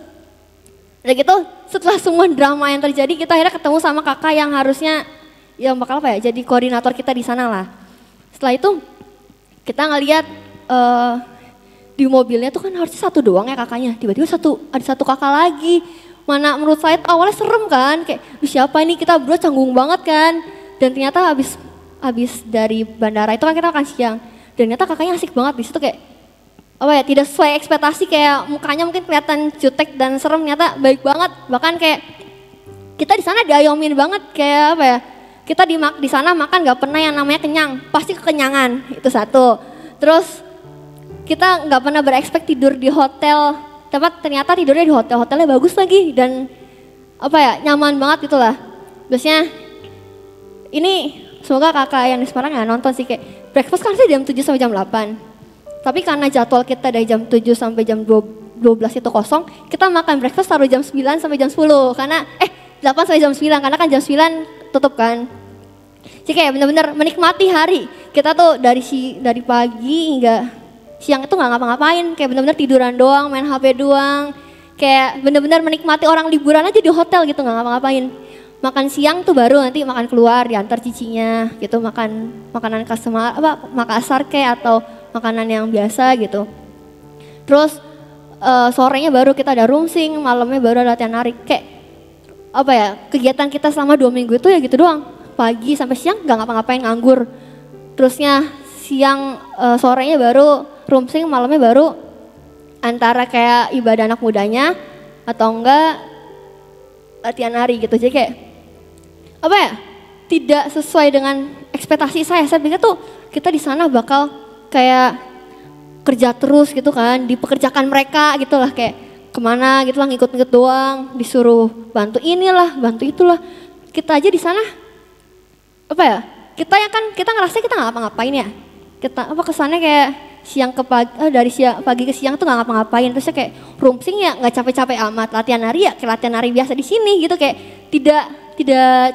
udah gitu setelah semua drama yang terjadi, kita akhirnya ketemu sama kakak yang harusnya yang bakal jadi koordinator kita di sana lah. Setelah itu kita ngeliat di mobilnya tuh kan harusnya satu doang ya kakaknya. Tiba-tiba ada satu kakak lagi. Mana menurut saya awalnya serem kan, kayak siapa ini, kita berdua canggung banget kan. Dan ternyata habis dari bandara itu kan kita makan siang. Dan ternyata kakaknya asik banget di situ, kayak tidak sesuai ekspektasi, kayak mukanya mungkin kelihatan jutek dan serem, ternyata baik banget. Bahkan kayak kita di sana diayomin banget, kayak kita di sana makan nggak pernah yang namanya kenyang, pasti kekenyangan, itu satu. Terus kita nggak pernah berekspek tidur di hotel, ternyata tidurnya di hotelnya bagus lagi dan nyaman banget gitulah. Biasanya ini semoga kakak yang di Semarang ya nonton sih, kayak breakfast kan sih jam 7 sampai jam 8. Tapi karena jadwal kita dari jam 7 sampai jam 12 12 itu kosong, kita makan breakfast taruh jam 9 sampai jam 10 karena 8 sampai jam 9 karena kan jam 9 tutup kan. Jadi kayak bener-bener menikmati hari. Kita tuh dari pagi hingga siang itu nggak ngapa-ngapain, kayak bener-bener tiduran doang, main HP doang. Kayak bener-bener menikmati orang liburan aja di hotel gitu, nggak ngapa-ngapain. Makan siang tuh baru nanti makan keluar diantar cicinya gitu, makan makanan khas Makassar kayak atau makanan yang biasa gitu. Terus sorenya baru kita ada roomsing, malamnya baru ada latihan nari. Kayak apa ya, kegiatan kita selama 2 minggu itu ya gitu doang. Pagi sampai siang nggak ngapa-ngapain, nganggur. Terusnya siang sorenya baru roomsing, malamnya baru antara kayak ibadah anak mudanya atau enggak latihan nari gitu. Jadi kayak apa ya, tidak sesuai dengan ekspektasi saya. Saya pikir tuh kita di sana bakal kayak kerja terus gitu kan, dipekerjakan mereka gitu lah, kayak kemana gitu lah, ngikut-ngikut doang, disuruh bantu inilah, bantu itulah. Kita aja di sana apa ya, kita ngerasa kita nggak ngapa-ngapain ya. Kita kesannya kayak siang ke pagi, dari pagi ke siang tuh nggak ngapa-ngapain. Terusnya kayak roomsing ya nggak capek-capek amat, latihan nari ya kayak latihan nari biasa di sini gitu, kayak tidak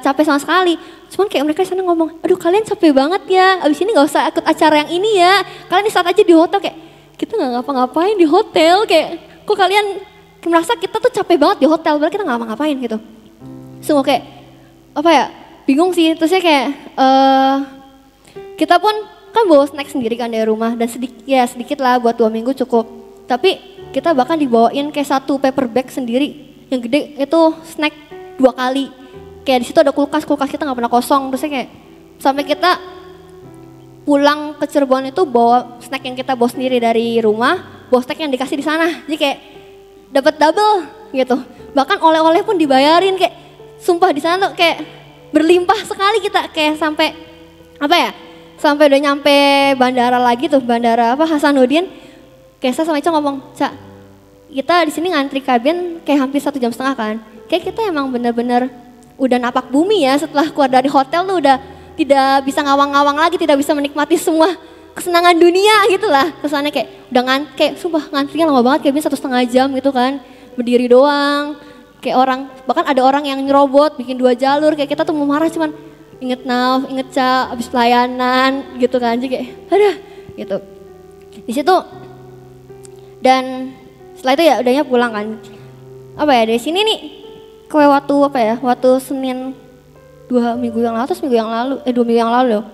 capek sama sekali. Cuman kayak mereka di sana ngomong, aduh kalian capek banget ya, abis ini nggak usah ikut acara yang ini ya, kalian di saat aja di hotel. Kayak kita nggak ngapa-ngapain di hotel, kayak kok kalian merasa kita tuh capek banget di hotel, padahal kita nggak ngapa-ngapain gitu. Semua kayak apa ya, bingung sih. Terusnya kayak kita pun kan bawa snack sendiri kan dari rumah, dan sedikit lah buat 2 minggu cukup. Tapi kita bahkan dibawain kayak 1 paper bag sendiri yang gede itu snack 2 kali. Kayak di situ ada kulkas kita nggak pernah kosong. Terusnya kayak sampai kita pulang ke Cirebon itu bawa snack yang kita bawa sendiri dari rumah, bawa snack yang dikasih di sana. Jadi kayak dapat double gitu. Bahkan oleh-oleh pun dibayarin, kayak sumpah di sana tuh kayak berlimpah sekali kita, kayak sampai apa ya? Sampai udah nyampe bandara lagi tuh, bandara Hasanuddin. Kayak saya sama Ica ngomong, Cak, kita di sini ngantri kabin kayak hampir 1,5 jam kan. Kayak kita emang bener-bener udah napak bumi ya, setelah keluar dari hotel tuh udah tidak bisa ngawang-ngawang lagi, tidak bisa menikmati semua kesenangan dunia gitu lah. Kesannya kayak udah kayak sumpah ngantrinya lama banget, kayak 1,5 jam gitu kan, berdiri doang. Kayak orang, bahkan ada orang yang nyerobot bikin 2 jalur, kayak kita tuh mau marah cuman inget Ca, abis pelayanan gitu kan, jadi kayak aduh gitu. Di situ dan setelah itu ya udahnya pulang kan. Apa ya, dari sini nih waktu Senin 2 minggu yang lalu, terus 2 minggu yang lalu loh.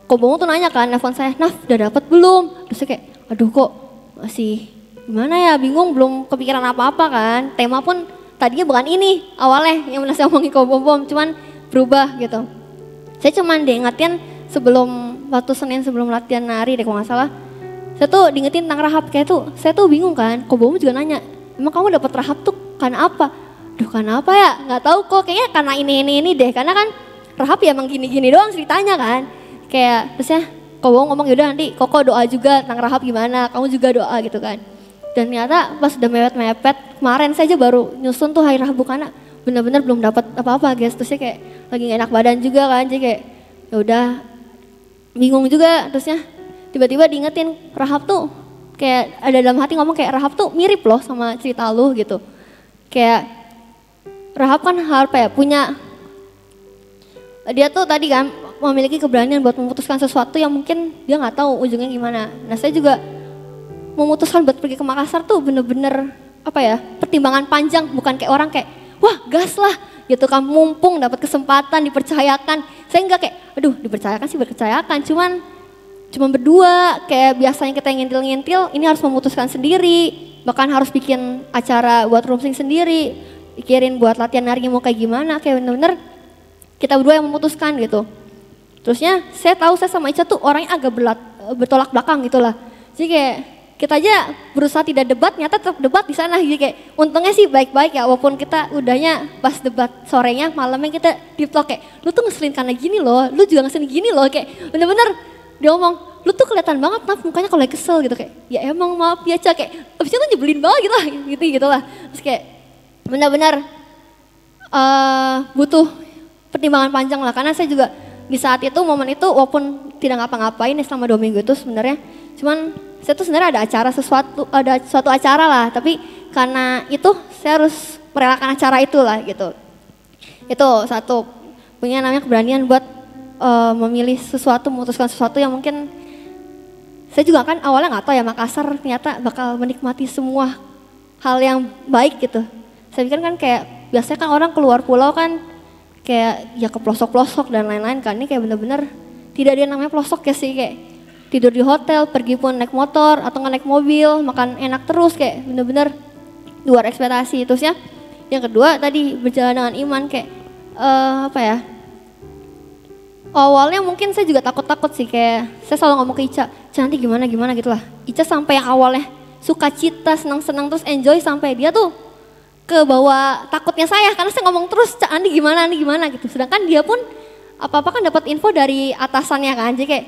Kobomu tuh nanya kan, nelfon saya, Naf udah dapat belum? Terus saya kayak, aduh kok masih gimana ya, bingung, belum kepikiran apa-apa kan. Tema pun tadinya bukan ini awalnya yang saya omongin Kobom, cuman berubah gitu. Saya cuman diingetin waktu Senin sebelum latihan nari deh kalau nggak salah. Saya tuh diingetin tentang rahab, kayak tuh saya tuh bingung kan. Kobomu juga nanya, emang kamu dapat rahab tuh karena apa? Duh karena apa ya, nggak tahu kok, kayaknya karena ini deh, karena kan rahab ya emang gini-gini doang ceritanya kan. Kayak terusnya Kobomu ngomong, yaudah nanti Koko doa juga tentang rahab gimana, kamu juga doa gitu kan. Dan ternyata pas udah mepet-mepet, kemarin saya aja baru nyusun tuh hari Rabu karena bener-bener belum dapat apa-apa guys. Terusnya kayak lagi gak enak badan juga kan, jadi kayak ya udah bingung juga. Terusnya tiba-tiba diingetin rahab tuh, kayak ada dalam hati ngomong kayak rahab tuh mirip loh sama cerita lu gitu. Kayak rahab kan punya, dia tuh tadi kan memiliki keberanian buat memutuskan sesuatu yang mungkin dia nggak tahu ujungnya gimana. Nah saya juga memutuskan buat pergi ke Makassar tuh bener-bener pertimbangan panjang, bukan kayak orang kayak wah gas lah gitu kan, mumpung dapat kesempatan dipercayakan. Saya enggak kayak aduh dipercayakan sih berkecayakan, cuman berdua kayak biasanya kita ngintil-ngintil, ini harus memutuskan sendiri, bahkan harus bikin acara buat roomsing sendiri, pikirin buat latihan nari mau kayak gimana, kayak bener-bener kita berdua yang memutuskan gitu. Terusnya saya tahu saya sama Ica tuh orangnya agak bertolak belakang gitu lah, jadi kayak kita aja berusaha tidak debat, nyata tetap debat di sana. Jadi kayak untungnya sih baik-baik ya, walaupun kita udahnya pas debat sorenya, malamnya kita di-vlog kayak lu tuh ngeselin karena gini loh, lu juga ngeselin gini loh, kayak bener-bener dia ngomong lu tuh kelihatan banget Naf mukanya kalau lagi kesel gitu, kayak ya emang maaf ya Ca, kayak abis itu nyebelin banget gitu lah. Terus kayak benar-benar butuh pertimbangan panjang lah, karena saya juga di saat itu momen itu walaupun tidak ngapa-ngapain ya selama 2 minggu itu sebenarnya, cuman saya tuh sebenarnya ada suatu acara lah, tapi karena itu saya harus merelakan acara itulah gitu. Itu satu, punya namanya keberanian buat memilih sesuatu, memutuskan sesuatu yang mungkin saya juga kan awalnya nggak tahu ya Makassar ternyata bakal menikmati semua hal yang baik gitu. Saya pikir kan kayak biasanya kan orang keluar pulau kan kayak ya ke pelosok-pelosok dan lain-lain kan. Ini kayak bener-bener tidak ada yang namanya pelosok ya sih, kayak tidur di hotel, pergi pun naik motor atau nggak naik mobil, makan enak terus, kayak bener-bener luar ekspektasi. Terusnya yang kedua tadi berjalan dengan iman, kayak apa ya, awalnya mungkin saya juga takut-takut sih, kayak saya selalu ngomong ke Ica nanti gimana gitu lah. Ica sampai yang awalnya sukacita, senang-senang terus enjoy, sampai dia tuh ke bawah takutnya saya karena saya ngomong terus Andi gimana gitu. Sedangkan dia pun apa-apa kan dapat info dari atasannya kan, jadi kayak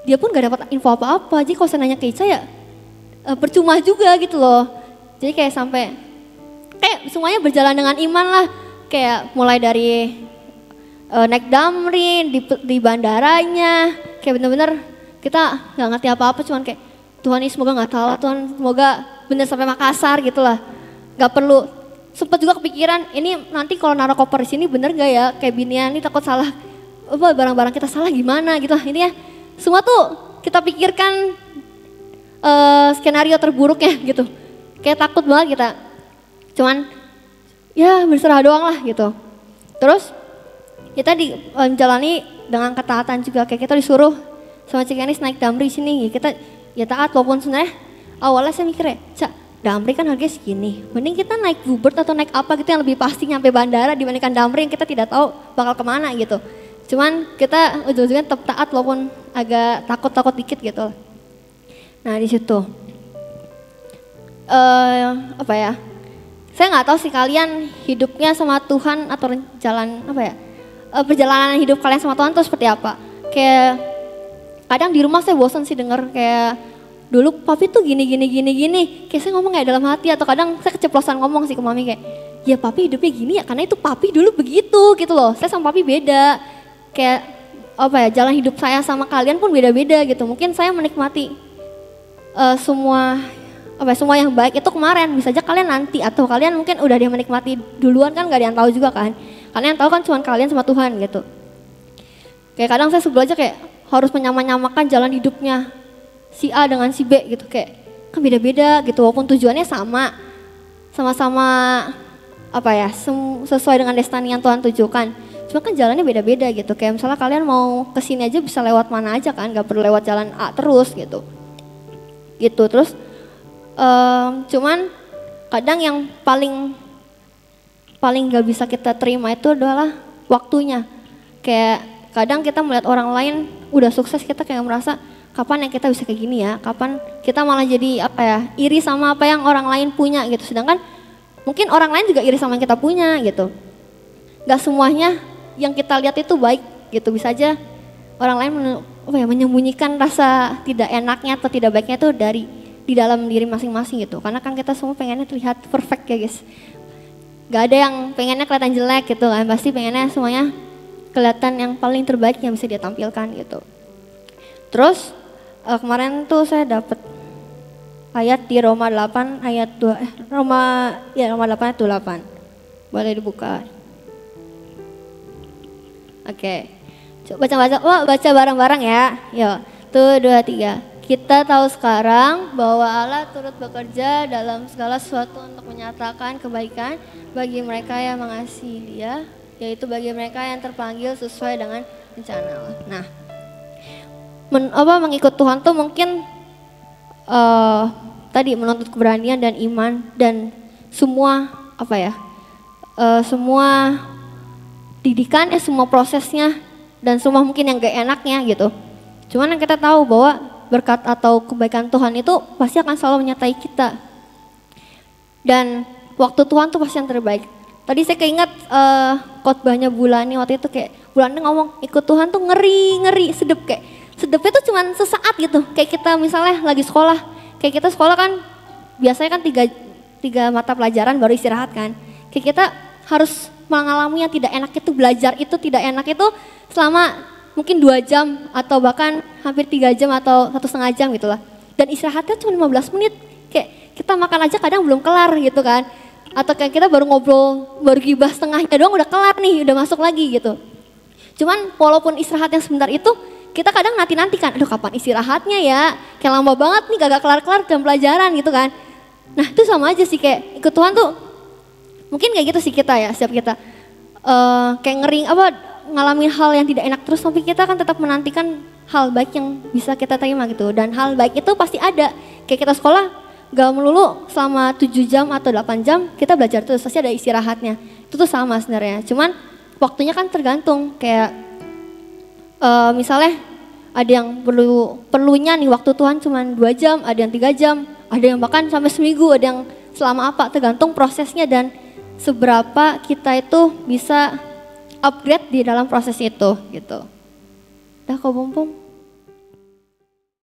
dia pun gak dapat info apa-apa. Jadi kalau saya nanya ke Ica ya percuma juga gitu loh. Jadi kayak sampai kayak semuanya berjalan dengan iman lah, kayak mulai dari naik damri di bandaranya, kayak bener-bener kita nggak ngerti apa-apa, cuman kayak Tuhan ini semoga nggak salah, Tuhan semoga bener sampai Makassar gitulah. Nggak perlu, sempat juga kepikiran ini nanti kalau naruh koper di sini bener nggak ya, kayak binian ini takut salah, apa barang-barang kita salah gimana gitu. Ini ya semua tuh kita pikirkan skenario terburuknya gitu, kayak takut banget kita. Cuman ya berserah doang lah gitu. Terus kita menjalani dengan ketaatan juga, kayak kita disuruh sama Cikenis naik damri sini, kita ya taat walaupun sebenarnya awalnya saya mikir ya, Cak damri kan harganya segini, mending kita naik Bluebird atau naik apa gitu yang lebih pasti nyampe bandara dibandingkan damri yang kita tidak tahu bakal kemana gitu. Cuman kita ujung-ujungnya tetap taat walaupun agak takut-takut dikit gitu. Nah di situ apa ya, saya nggak tahu sih kalian hidupnya sama Tuhan atau jalan apa ya, perjalanan hidup kalian sama Tuhan tuh seperti apa. Kayak kadang di rumah saya bosan sih denger kayak dulu papi tuh gini, kayak saya ngomong kayak dalam hati, atau kadang saya keceplosan ngomong sih ke mami kayak, ya papi hidupnya gini ya karena itu papi dulu begitu gitu loh, saya sama papi beda. Kayak apa ya, jalan hidup saya sama kalian pun beda-beda gitu. Mungkin saya menikmati semua yang baik itu kemarin, bisa aja kalian nanti, atau kalian mungkin udah dia menikmati duluan kan, gak ada yang tahu juga kan. Kalian tahu kan cuma kalian sama Tuhan gitu. Kayak kadang saya sebel aja kayak harus menyamakan jalan hidupnya si A dengan si B gitu, kayak kan beda-beda gitu walaupun tujuannya sama-sama apa ya, sesuai dengan destiny yang Tuhan tujukan. Cuma kan jalannya beda-beda gitu, kayak misalnya kalian mau kesini aja bisa lewat mana aja kan, gak perlu lewat jalan A terus gitu. Terus cuman kadang yang paling gak bisa kita terima itu adalah waktunya. Kayak kadang kita melihat orang lain udah sukses, kita kayak merasa kapan yang kita bisa kayak gini ya, kapan kita malah jadi apa ya, iri sama apa yang orang lain punya gitu. Sedangkan mungkin orang lain juga iri sama yang kita punya gitu. Gak semuanya yang kita lihat itu baik gitu, bisa aja orang lain menyembunyikan rasa tidak enaknya atau tidak baiknya itu di dalam diri masing-masing gitu. Karena kan kita semua pengennya terlihat perfect ya guys. Gak ada yang pengennya kelihatan jelek gitu kan, pasti pengennya semuanya kelihatan yang paling terbaik yang bisa dia tampilkan gitu. Terus kemarin tuh saya dapat ayat di Roma 8 ayat 2 Roma 8 ayat 28. Boleh dibuka. Oke. Coba baca bareng-bareng ya. Yuk. 1, 2, 3. Kita tahu sekarang bahwa Allah turut bekerja dalam segala sesuatu untuk menyatakan kebaikan bagi mereka yang mengasihi Dia, yaitu bagi mereka yang terpanggil sesuai dengan rencana Allah. Nah, mengikut Tuhan tuh mungkin tadi menuntut keberanian dan iman dan semua semua didikan semua prosesnya dan semua mungkin yang gak enaknya gitu. Cuman yang kita tahu bahwa berkat atau kebaikan Tuhan itu pasti akan selalu menyertai kita. Dan waktu Tuhan tuh pasti yang terbaik. Tadi saya keinget khotbahnya Bulani waktu itu, kayak Bulani ngomong ikut Tuhan tuh ngeri, sedep, kayak sedepnya tuh cuman sesaat gitu. Kayak kita misalnya lagi sekolah, kayak kita sekolah kan biasanya kan tiga mata pelajaran baru istirahat kan. Kayak kita harus mengalami yang tidak enak itu, belajar itu tidak enak itu selama mungkin 2 jam atau bahkan hampir 3 jam atau 1,5 jam gitu lah. Dan istirahatnya cuma 15 menit. Kayak kita makan aja kadang belum kelar gitu kan. Atau kayak kita baru ngobrol, baru gibah setengahnya doang udah kelar nih, udah masuk lagi gitu. Cuman walaupun istirahat yang sebentar itu, kita kadang nanti-nanti kan, aduh kapan istirahatnya ya, kayak lama banget nih gak kelar-kelar jam pelajaran gitu kan. Nah itu sama aja sih kayak ikut Tuhan tuh, mungkin kayak gitu sih kita ya, setiap kita. Kayak ngalamin hal yang tidak enak terus, tapi kita kan tetap menantikan hal baik yang bisa kita terima gitu. Dan hal baik itu pasti ada, kayak kita sekolah gak melulu selama 7 jam atau 8 jam kita belajar terus, pasti ada istirahatnya. Itu tuh sama sebenarnya, cuman waktunya kan tergantung kayak misalnya ada yang perlunya nih waktu Tuhan cuma 2 jam, ada yang 3 jam, ada yang bahkan sampai seminggu, ada yang selama apa, tergantung prosesnya dan seberapa kita itu bisa upgrade di dalam proses itu gitu. Dah kok Pom Pom.